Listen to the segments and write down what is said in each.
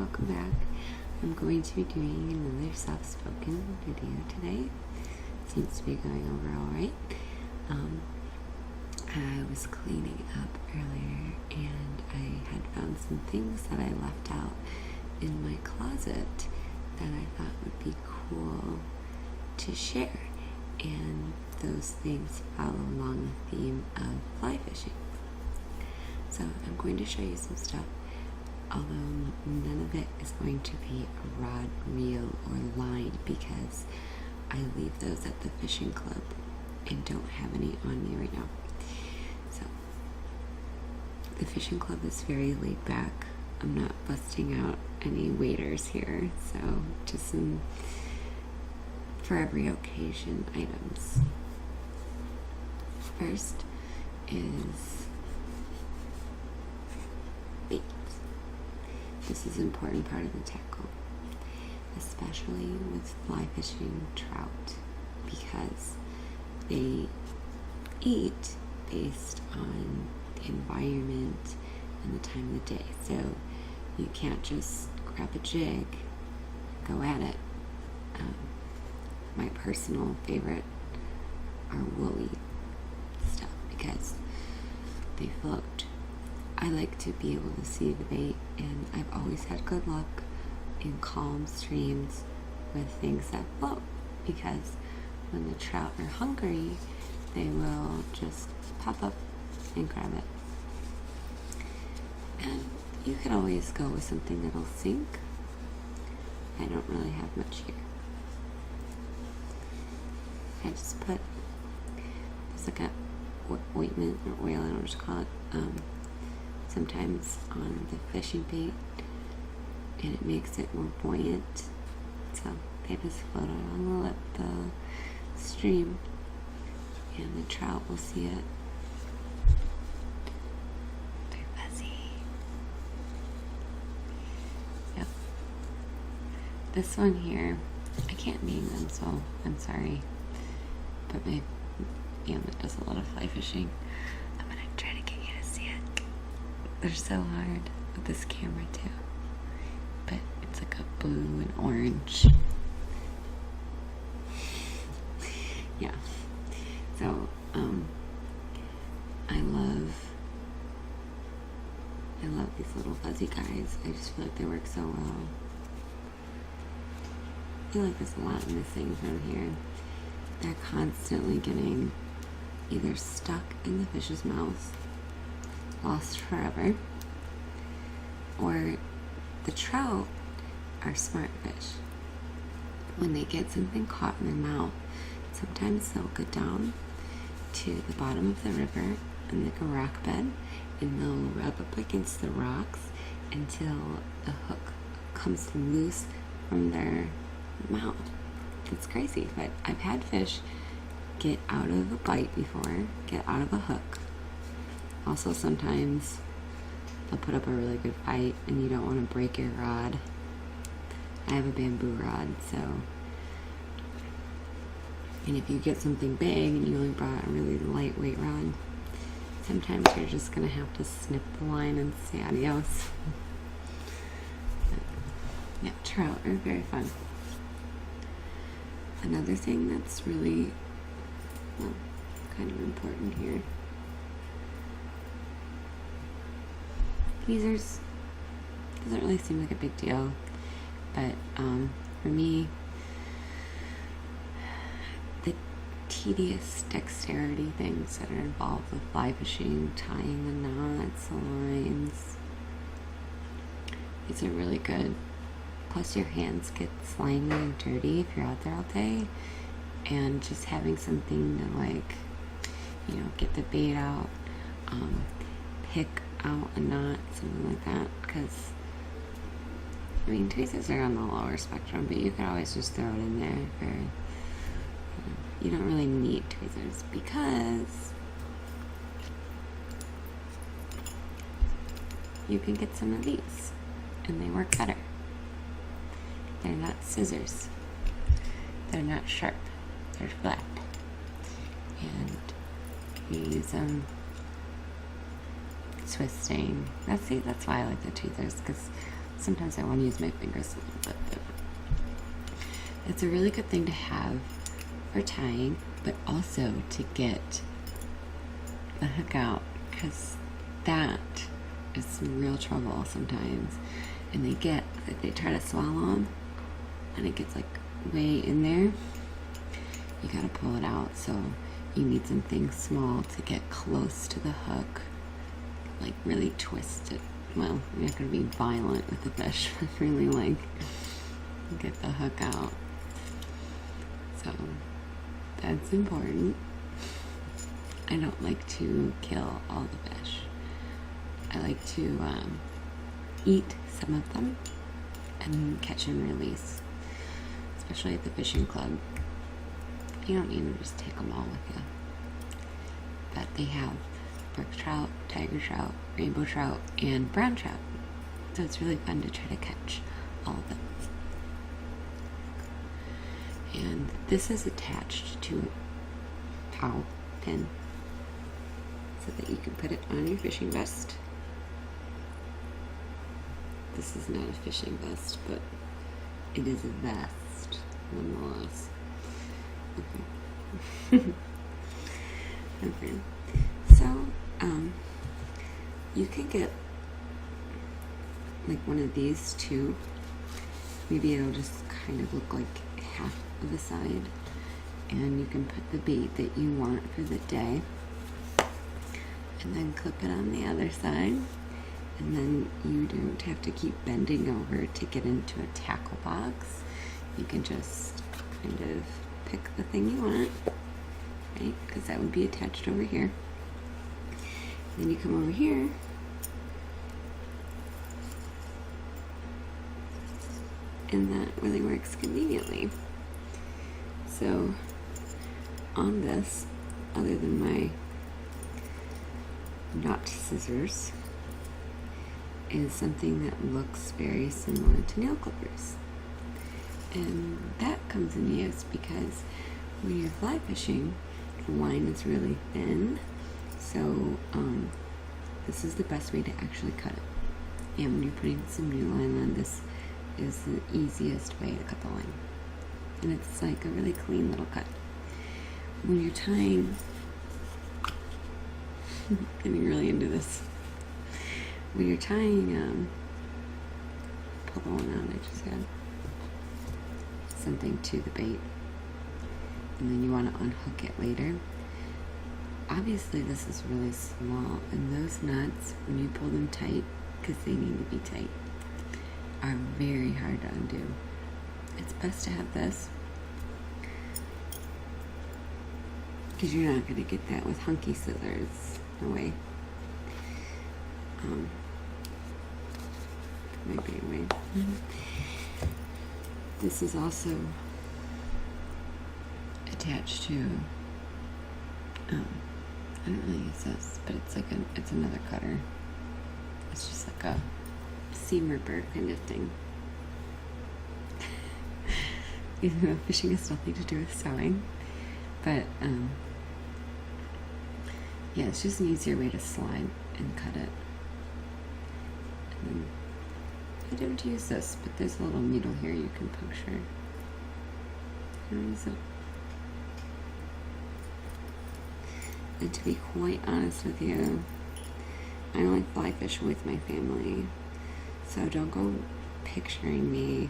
welcome back. I'm going to be doing another soft spoken video today. Seems to be going over alright. I was cleaning up earlier and I had found some things that I left out in my closet that I thought would be cool to share, and those things follow along the theme of fly fishing. So I'm going to show you some stuff, although none of it is going to be a rod, reel, or line because I leave those at the fishing club and don't have any on me right now. So the fishing club is very laid back. I'm not busting out any waders here, so just some for every occasion items. First is bait. This is an important part of the tackle, especially with fly fishing trout, because they eat based on the environment and the time of the day. So you can't just grab a jig, go at it. My personal favorite are woolly stuff because they float. I like to be able to see the bait, and I've always had good luck in calm streams with things that float, because when the trout are hungry, they will just pop up and grab it. And you can always go with something that'll sink. I don't really have much here. I just put, there's like a ointment or oil, I don't know what to call it, sometimes on the fishing bait, and it makes it more buoyant, so they just float along the stream and the trout will see it. They're fuzzy. Yep. This one here, I can't name them, so I'm sorry, but my family does a lot of fly fishing. I'm gonna try to get you to see it. They're so hard with this camera too, but it's like a blue and orange. Yeah. So I love these little fuzzy guys. I just feel like they work so well. I feel like there's a lot missing from here. They're constantly getting either stuck in the fish's mouth, lost forever, or the trout are smart fish. When they get something caught in their mouth, sometimes they'll go down to the bottom of the river and like a rock bed, and they'll rub up against the rocks until the hook comes loose from their mouth. It's crazy, but I've had fish get out of a bite before, get out of a hook. Also, sometimes they'll put up a really good fight and you don't want to break your rod. I have a bamboo rod, so, and if you get something big and you only brought a really lightweight rod, sometimes you're just going to have to snip the line and say adios. Yeah, trout are very fun. Another thing that's really, well, kind of important here. Tweezers doesn't really seem like a big deal, but for me, the tedious dexterity things that are involved with fly fishing, tying the knots, the lines, these are really good. Plus your hands get slimy and dirty if you're out there all day, and just having something to, like, you know, get the bait out, pick out a knot, something like that, because I mean, tweezers are on the lower spectrum, but you could always just throw it in there for, you don't really need tweezers because you can get some of these and they work better. They're not scissors. They're not sharp. They're flat. And you use them twisting. That's why I like the tweezers, because sometimes I want to use my fingers a little bit, but it's a really good thing to have for tying, but also to get the hook out, because that is some real trouble sometimes. And they try to swallow them, and it gets like way in there. You gotta pull it out, so you need something small to get close to the hook, like really twist it. Well, you're not gonna be violent with the fish, but really like get the hook out. So that's important. I don't like to kill all the fish. I like to eat some of them and catch and release, especially at the fishing club. You don't need to just take them all with you. But they have brook trout, tiger trout, rainbow trout, and brown trout. So it's really fun to try to catch all of them. And this is attached to a towel pin so that you can put it on your fishing vest. This is not a fishing vest, but it is a vest nonetheless. Okay. Okay. So, you can get like one of these too. Maybe it'll just kind of look like half of the side, and you can put the bait that you want for the day, and then clip it on the other side, and then you don't have to keep bending over to get into a tackle box. You can just kind of pick the thing you want, right? Because that would be attached over here. Then you come over here, and that really works conveniently. So on this, other than my knot scissors, is something that looks very similar to nail clippers. And that comes in use because when you're fly fishing, the line is really thin. So this is the best way to actually cut it. And when you're putting some new line on, this is the easiest way to cut the line. And it's like a really clean little cut. When you're tying, getting really into this. When you're tying, pull the one out I just had, something to the bait, and then you want to unhook it later. Obviously this is really small, and those knots, when you pull them tight, because they need to be tight, are very hard to undo. It's best to have this, because you're not going to get that with hunky scissors. No way. Maybe anyway. This is also attached to, I don't really use this, but it's like it's another cutter. It's just like a seam ripper kind of thing. Even though fishing has nothing to do with sewing, but yeah, it's just an easier way to slide and cut it. And I don't use this, but there's a little needle here you can puncture. Where is it? And to be quite honest with you, I only fly fish with my family, so don't go picturing me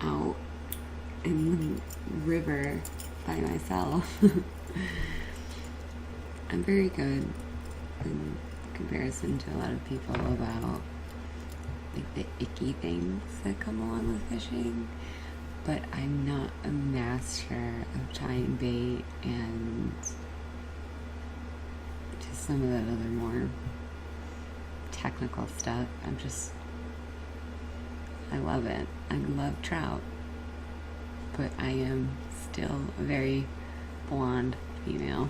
out in the river by myself. I'm very good in comparison to a lot of people about like the icky things that come along with fishing, but I'm not a master of tying bait and just some of that other more technical stuff. I love it. I love trout, but I am still a very blonde female.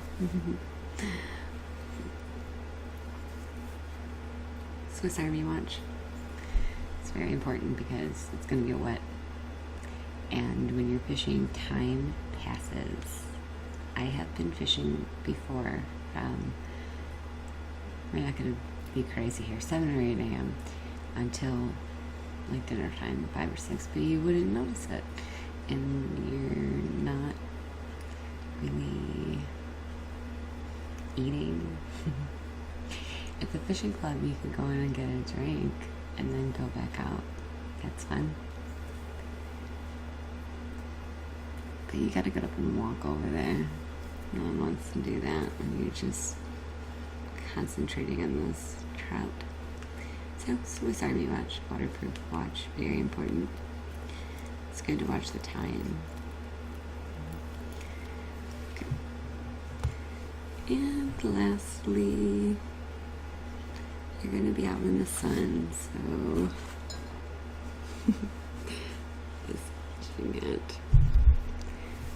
Swiss Army watch. It's very important because it's going to get wet, and when you're fishing, time passes. I have been fishing before. We're not going to be crazy here. 7 or 8 a.m. until like dinner time, 5 or 6, but you wouldn't notice it, and you're not really eating. At the fishing club, you could go in and get a drink and then go back out. That's fun. But you gotta get up and walk over there. No one wants to do that, and you're just concentrating on this trout. So, Swiss Army watch, waterproof watch, very important. It's good to watch the time. Okay. And lastly, you're going to be out in the sun, so this fishing hat.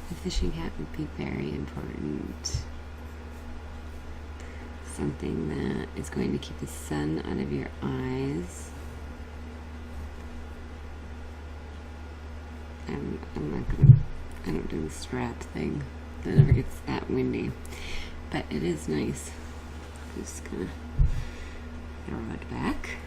The fishing hat would be very important. Something that is going to keep the sun out of your eyes. I don't do the strap thing. It never gets that windy. But it is nice. I'm just gonna throw it back.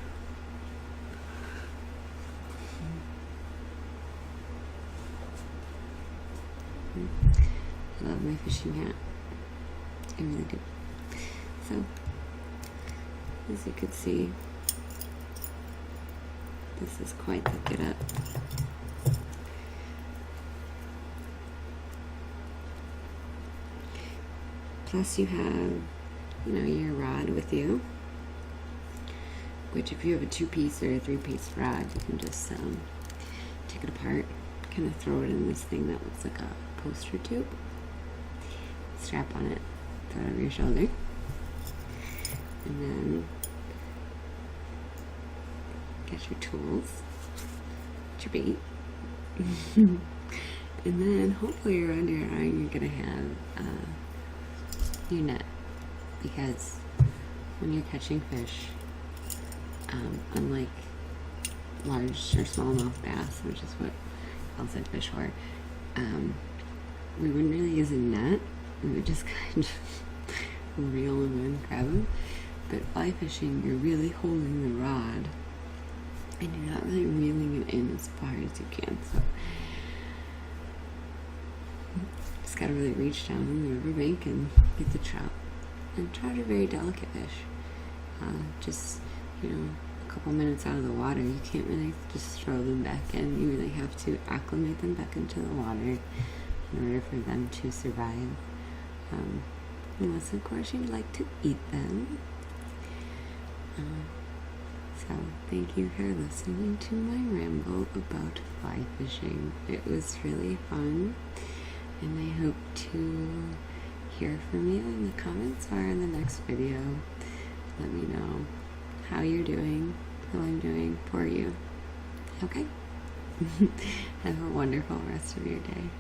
I love my fishing hat. I really do. So, as you can see, this is quite the get up. Plus you have, your rod with you, which if you have a 2-piece or a 3-piece rod, you can just take it apart, kind of throw it in this thing that looks like a poster tube, strap on it, throw it over your shoulder, and then get your tools, get your bait, and then hopefully around your arm you're going to have your net, because when you're catching fish, unlike large or smallmouth bass, which is what outside fish were, we wouldn't really use a net. We would just kind of reel them in, grab them. But fly fishing, you're really holding the rod, and you're not really reeling it in as far as you can. So just gotta really reach down in the riverbank and get the trout. And trout are very delicate fish. Just a couple minutes out of the water, you can't really just throw them back in. You really have to acclimate them back into the water in order for them to survive. Unless, of course, you'd like to eat them. So, thank you for listening to my ramble about fly fishing. It was really fun, and I hope to hear from you in the comments or in the next video. Let me know how you're doing, how I'm doing for you. Okay? Have a wonderful rest of your day.